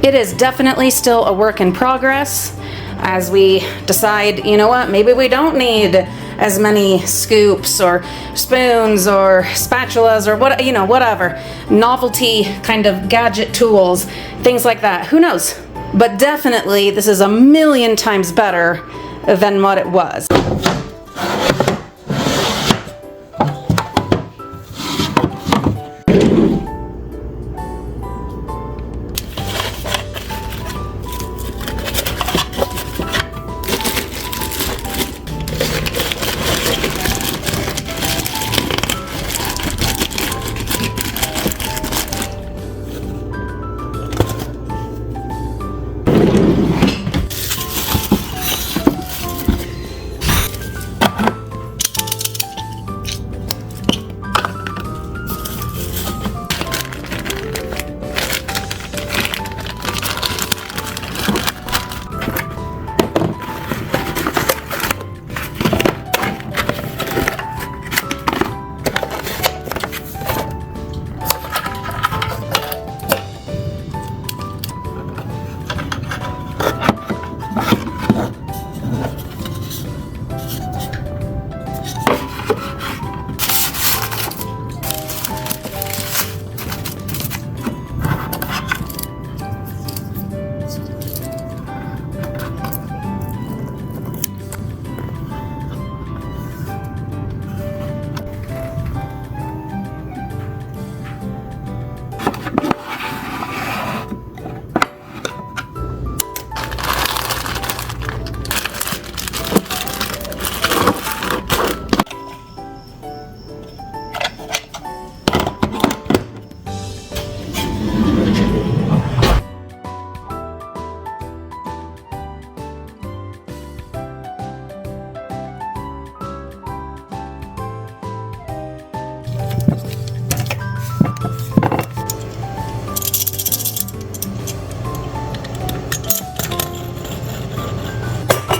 It is definitely still a work in progress as we decide, you know what, maybe we don't need as many scoops or spoons or spatulas or what, you know, whatever. Novelty kind of gadget tools, things like that. Who knows? But definitely this is a million times better than what it was.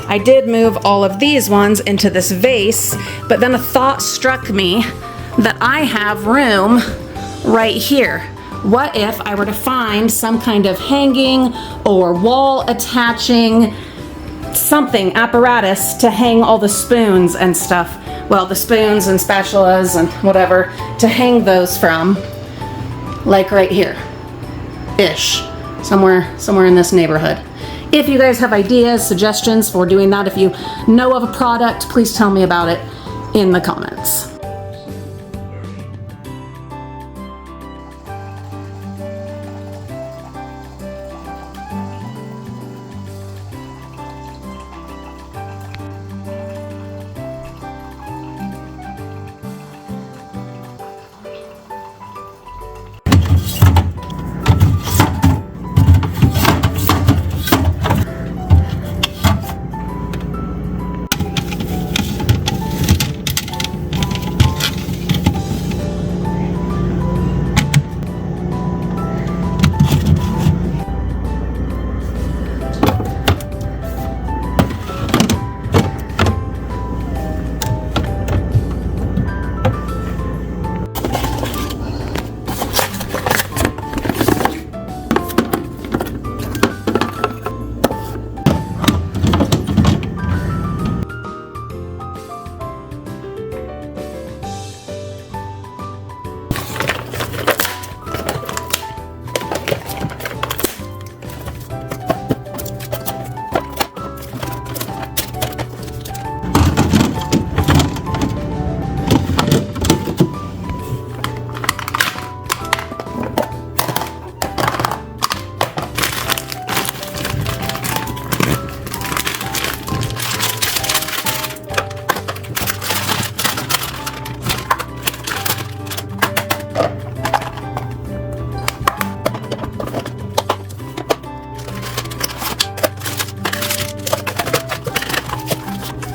I did move all of these ones into this vase, but then a thought struck me that I have room right here. What if I were to find some kind of hanging or wall attaching something, apparatus to hang all the spoons and stuff. Well, the spoons and spatulas and whatever, to hang those from, like right here, ish, somewhere in this neighborhood. If you guys have ideas, suggestions for doing that, if you know of a product, please tell me about it in the comments.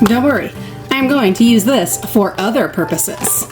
Don't worry, I'm going to use this for other purposes.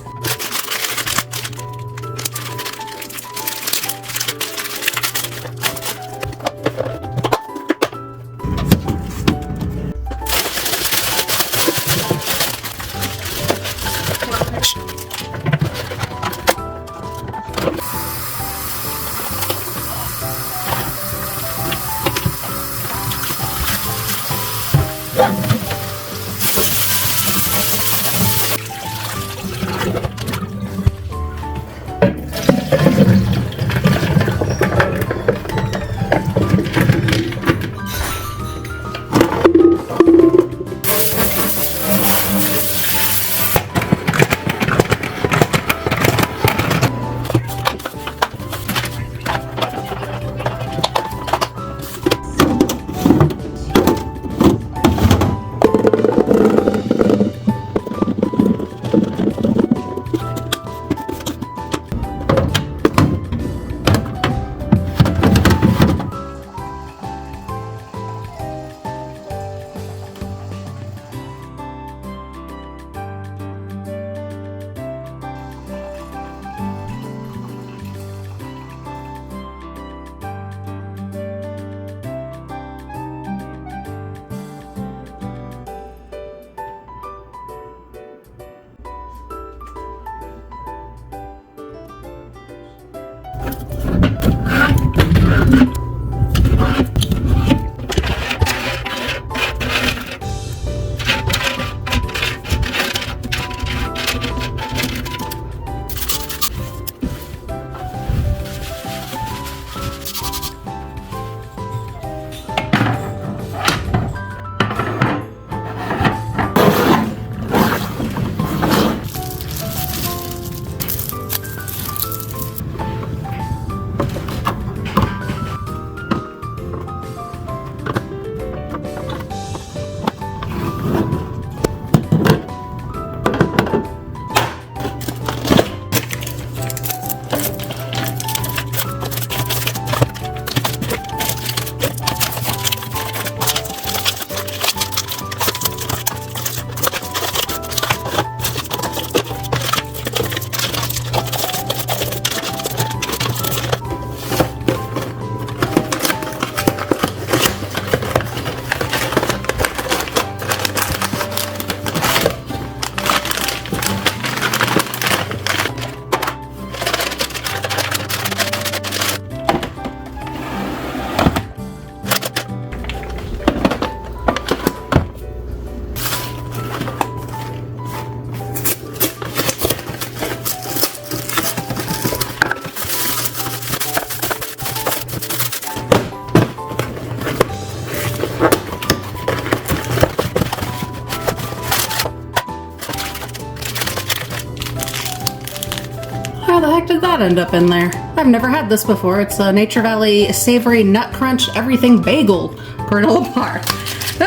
How the heck did that end up in there? I've never had this before. It's a Nature Valley Savory Nut Crunch Everything Bagel granola bar.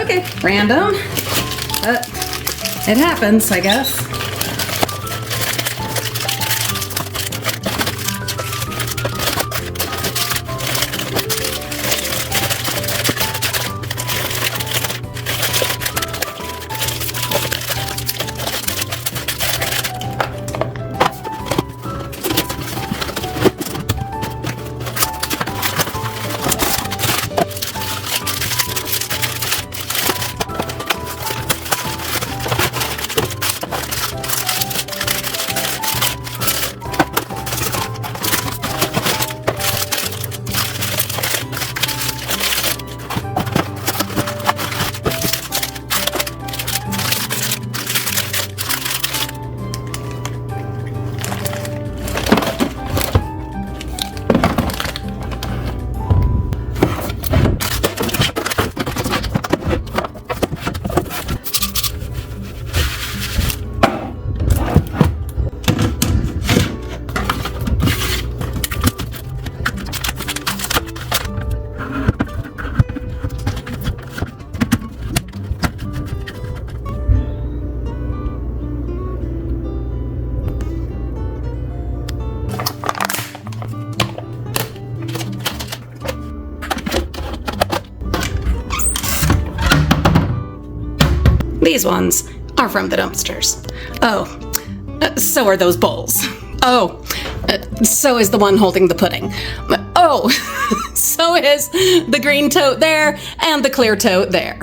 Okay, random. It happens, I guess. These ones are from the dumpsters. Oh, so are those bowls. Oh, so is the one holding the pudding. Oh, so is the green tote there and the clear tote there.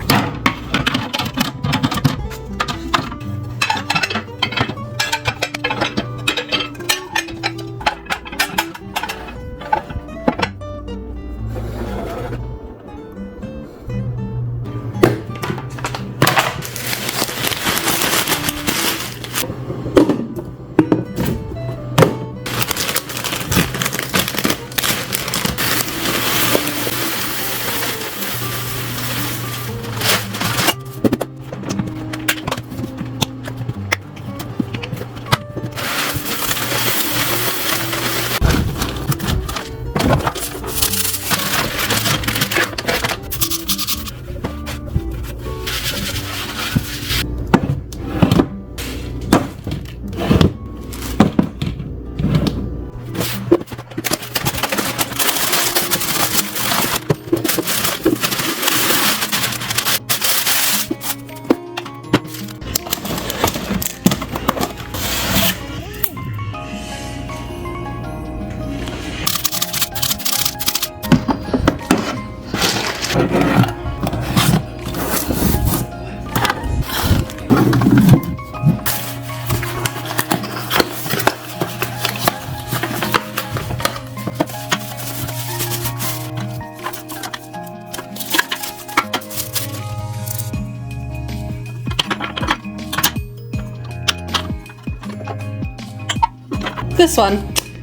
this one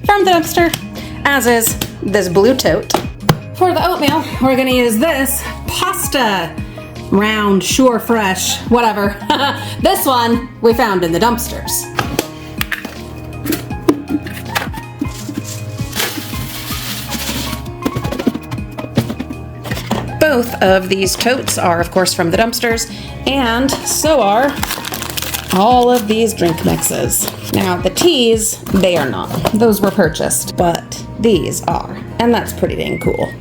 from the dumpster, as is this blue tote. For the oatmeal, we're gonna use this pasta, round, sure, fresh, whatever. This one we found in the dumpsters. Both of these totes are, of course, from the dumpsters, and so are all of these drink mixes. Now, the teas, they are not. Those were purchased, but these are, and that's pretty dang cool.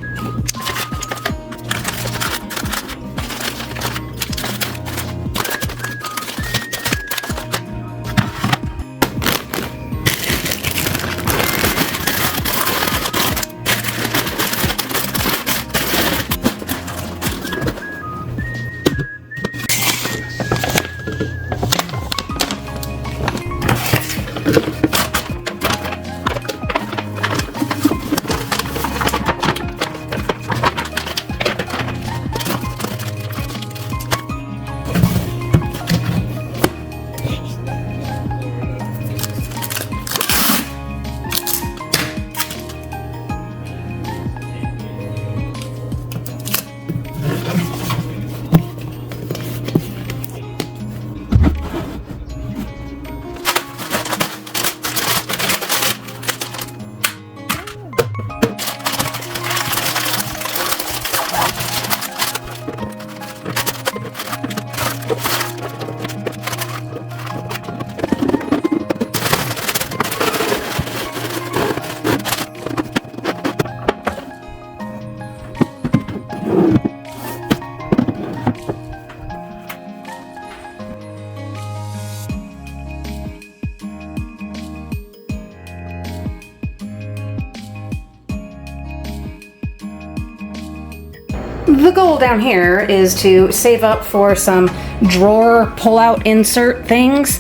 The goal down here is to save up for some drawer pull-out insert things.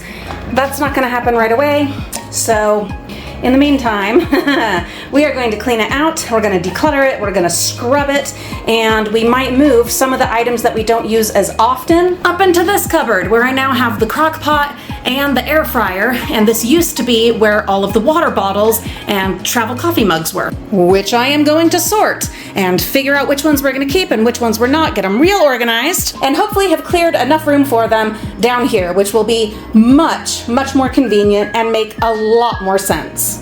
That's not going to happen right away, so in the meantime, we are going to clean it out, we're going to declutter it, we're going to scrub it, and we might move some of the items that we don't use as often up into this cupboard where I now have the crock pot and the air fryer, and this used to be where all of the water bottles and travel coffee mugs were, which I am going to sort and figure out which ones we're going to keep and which ones we're not, get them real organized, and hopefully have cleared enough room for them down here, which will be much, much more convenient and make a lot more sense.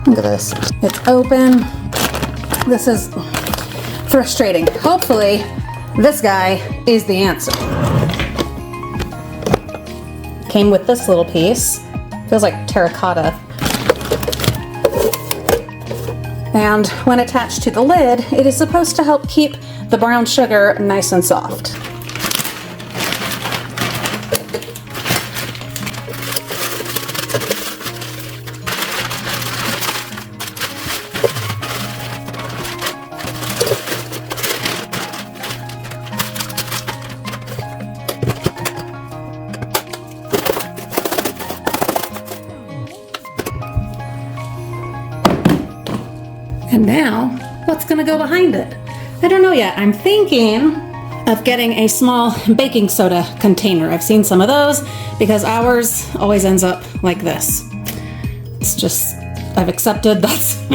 Look at this. It's open. This is frustrating. Hopefully, this guy is the answer. Came with this little piece. Feels like terracotta. And when attached to the lid, it is supposed to help keep the brown sugar nice and soft. And now, what's gonna go behind it? I don't know yet. I'm thinking of getting a small baking soda container. I've seen some of those because ours always ends up like this. It's just, I've accepted that's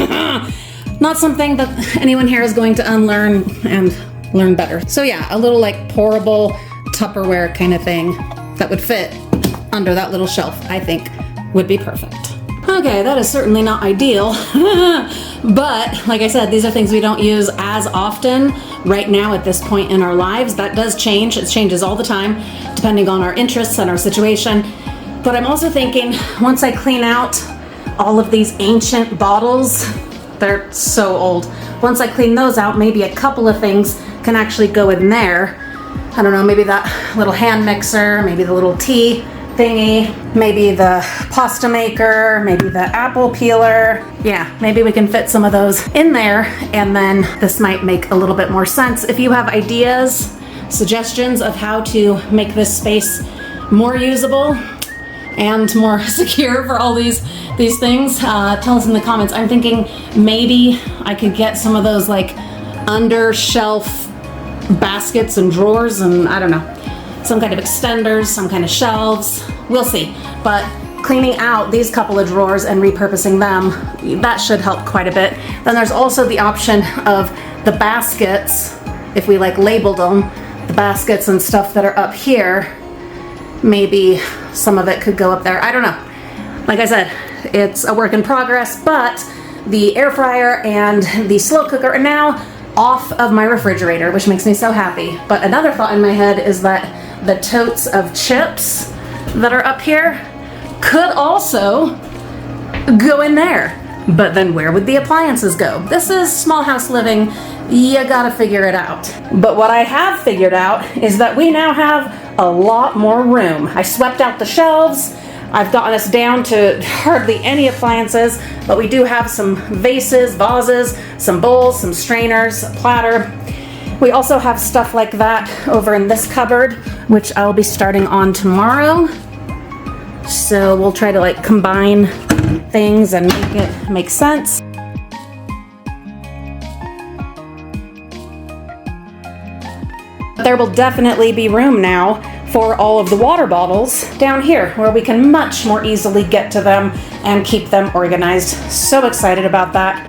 not something that anyone here is going to unlearn and learn better. So yeah, a little like pourable Tupperware kind of thing that would fit under that little shelf, I think would be perfect. Okay, that is certainly not ideal, but like I said, these are things we don't use as often right now at this point in our lives. That does change. It changes all the time, depending on our interests and our situation. But I'm also thinking, once I clean out all of these ancient bottles, they're so old. Once I clean those out, maybe a couple of things can actually go in there. I don't know, maybe that little hand mixer, maybe the little tea thingy, maybe the pasta maker, maybe the apple peeler. Yeah, maybe we can fit some of those in there, and then this might make a little bit more sense. If you have ideas, suggestions of how to make this space more usable, and more secure for all these things. Tell us in the comments. I'm thinking maybe I could get some of those like under shelf baskets and drawers, and I don't know, some kind of extenders, some kind of shelves. We'll see. But cleaning out these couple of drawers and repurposing them, that should help quite a bit. Then there's also the option of the baskets, if we like labeled them, the baskets and stuff that are up here, maybe some of it could go up there. I don't know. Like I said, it's a work in progress, but the air fryer and the slow cooker are now off of my refrigerator, which makes me so happy. But another thought in my head is that the totes of chips that are up here could also go in there. But then where would the appliances go? This is small house living. You gotta figure it out. But what I have figured out is that we now have a lot more room. I swept out the shelves. I've gotten us down to hardly any appliances, but we do have some vases, vases, some bowls, some strainers, a platter. We also have stuff like that over in this cupboard, which I'll be starting on tomorrow. So we'll try to like combine things and make it make sense. There will definitely be room now for all of the water bottles down here, where we can much more easily get to them and keep them organized. So excited about that.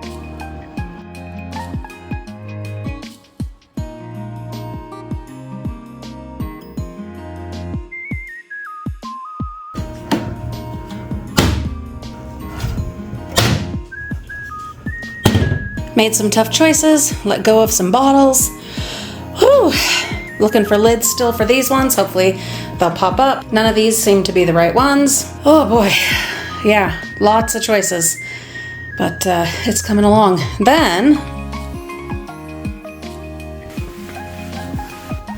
Made some tough choices, let go of some bottles. Whew. Looking for lids still for these ones. Hopefully they'll pop up. None of these seem to be the right ones. Oh boy. Yeah, lots of choices. But it's coming along. Then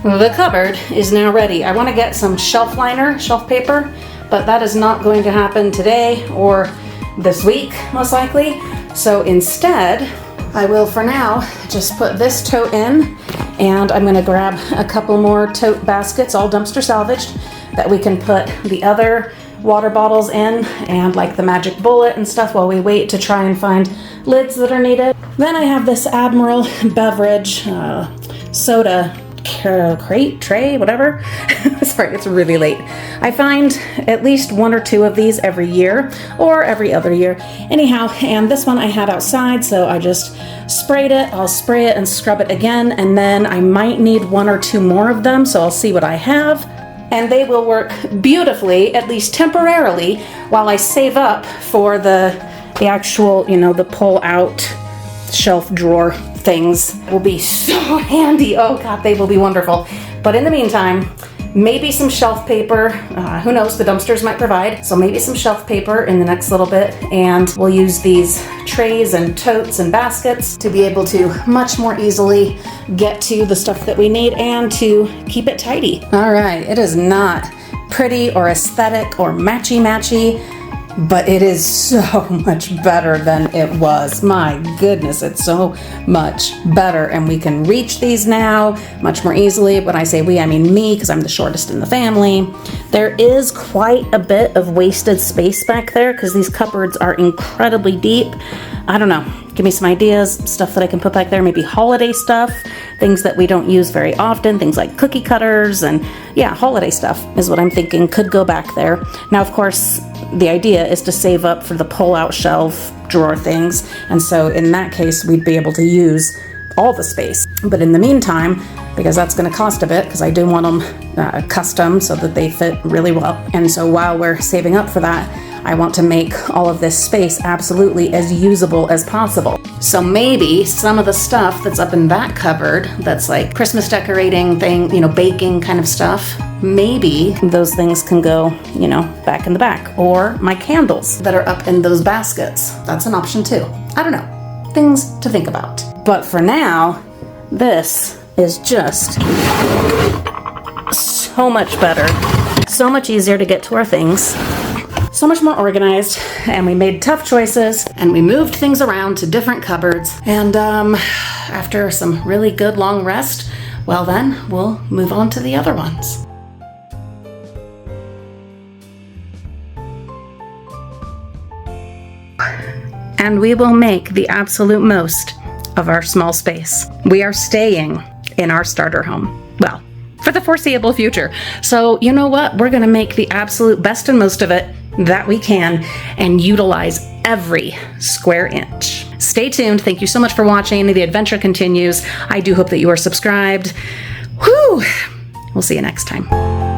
the cupboard is now ready. I want to get some shelf liner, shelf paper, but that is not going to happen today or this week, most likely. So instead, I will for now just put this tote in, and I'm gonna grab a couple more tote baskets, all dumpster salvaged, that we can put the other water bottles in, and like the magic bullet and stuff, while we wait to try and find lids that are needed. Then I have this Admiral beverage soda crate, tray, whatever. Sorry, it's really late. I find at least one or two of these every year or every other year. Anyhow, and this one I had outside, so I just sprayed it. I'll spray it and scrub it again, and then I might need one or two more of them, so I'll see what I have. And they will work beautifully, at least temporarily, while I save up for the actual, you know, the pull out shelf drawer things. Will be so handy. Oh God, they will be wonderful. But in the meantime, maybe some shelf paper. Who knows, the dumpsters might provide. So maybe some shelf paper in the next little bit, and we'll use these trays and totes and baskets to be able to much more easily get to the stuff that we need and to keep it tidy. All right, it is not pretty or aesthetic or matchy-matchy, but it is so much better than it was. My goodness, it's so much better. And we can reach these now much more easily. When I say we, I mean me, because I'm the shortest in the family. There is quite a bit of wasted space back there because these cupboards are incredibly deep. I don't know. Give me some ideas, stuff that I can put back there, maybe holiday stuff, things that we don't use very often, things like cookie cutters, and yeah, holiday stuff is what I'm thinking could go back there. Now, of course, the idea is to save up for the pull-out shelf drawer things, and so in that case, we'd be able to use all the space. But in the meantime, because that's going to cost a bit, because I do want them custom so that they fit really well, and so while we're saving up for that, I want to make all of this space absolutely as usable as possible. So maybe some of the stuff that's up in that cupboard, that's like Christmas decorating thing, you know, baking kind of stuff, maybe those things can go, you know, back in the back. Or my candles that are up in those baskets. That's an option too. I don't know. Things to think about. But for now, this is just so much better. So much easier to get to our things. So much more organized, and we made tough choices, and we moved things around to different cupboards, and after some really good long rest, well then, we'll move on to the other ones. and we will make the absolute most of our small space. We are staying in our starter home. Well, for the foreseeable future. So you know what? We're gonna make the absolute best and most of it that we can and utilize every square inch. Stay tuned. Thank you so much for watching. The adventure continues. I do hope that you are subscribed. Whew! We'll see you next time.